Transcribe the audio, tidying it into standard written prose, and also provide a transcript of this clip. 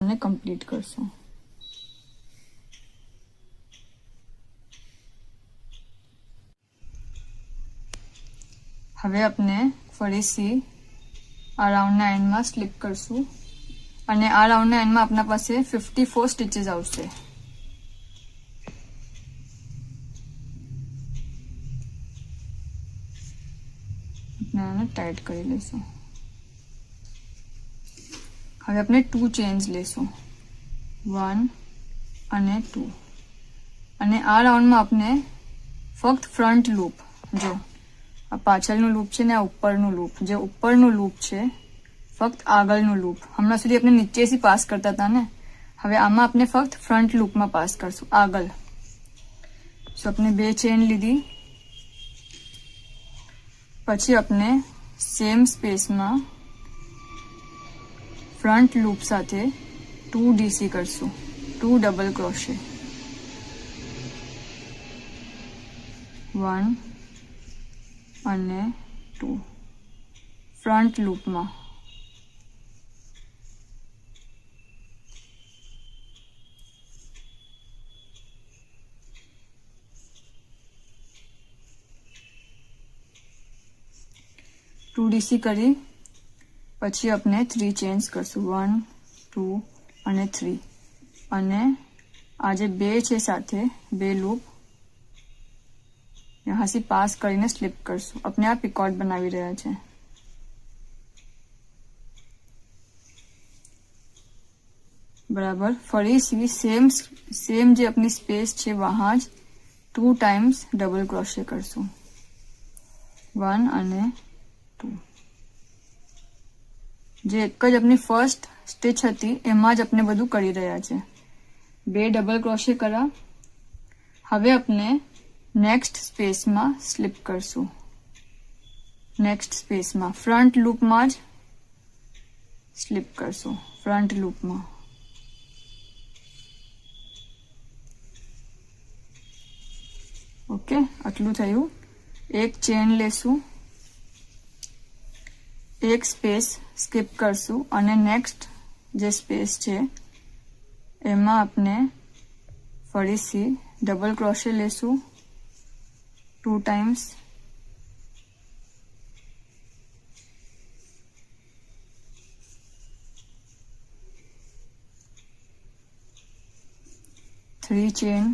અને કમ્પ્લીટ કરશું। હવે આપણે ફરીથી આ રાઉન્ડના એન્ડમાં સ્લીપ કરશું અને આ રાઉન્ડના એન્ડમાં આપણા પાસે 54 સ્ટીચીસ આવશે। આપણે આને ટાઈટ કરી લઈશું। હવે આપણે 2 ચેન્સ લેશું, 1 અને 2, અને આ રાઉન્ડમાં આપણે ફક્ત ફ્રન્ટ લૂપ, જો આ પાછળનું લૂપ છે ને આ ઉપરનું લૂપ, જે ઉપરનું લૂપ છે ફક્ત આગળનું લૂપ, હમણાં સુધી આપણે નીચેથી પાસ કરતા હતા ને, હવે આમાં આપણે ફક્ત ફ્રન્ટ લૂપમાં પાસ કરશું આગળ। સો આપણે 2 ચેન લીધી, પછી આપણે સેમ સ્પેસમાં ફ્રન્ટ લૂપ સાથે 2 ડીસી કરશું, 2 ડબલ ક્રોશે, 1 અને 2 ફ્રન્ટ લૂપમાં। टू डीसी કરી પછી આપણે 3 ચેન્જ કરશું, 1 2 અને 3, અને આ જે 2 છે સાથે 2 લૂપ यहांથી પાસ કરીને સ્લીપ કરશું। આપણે આ પિકોટ બનાવી રહ્યા છે। બરાબર, ફરીથી સેમ જે આપણી સ્પેસ છે વહાં જ 2 ટાઈમ્સ ડબલ ક્રોશે કરશું, 1 અને 2। જે એક જ આપણી ફર્સ્ટ સ્ટિચ હતી એમાં જ આપણે બધું કરી રહ્યા છે। 2 ડબલ ક્રોશે કર્યા, હવે આપણે નેક્સ્ટ સ્પેસમાં સ્લીપ કરશું, નેક્સ્ટ સ્પેસમાં ફ્રન્ટ લૂપમાં જ સ્લીપ કરશું, ફ્રન્ટ લૂપમાં। ઓકે, આટલું થયું। એક ચેન લેશું, એક સ્પેસ સ્કીપ કરશું અને નેક્સ્ટ જે સ્પેસ છે એમાં આપણે ફરીથી ડબલ ક્રોશે લેશું 2 ટાઈમ્સ, थ्री चेन,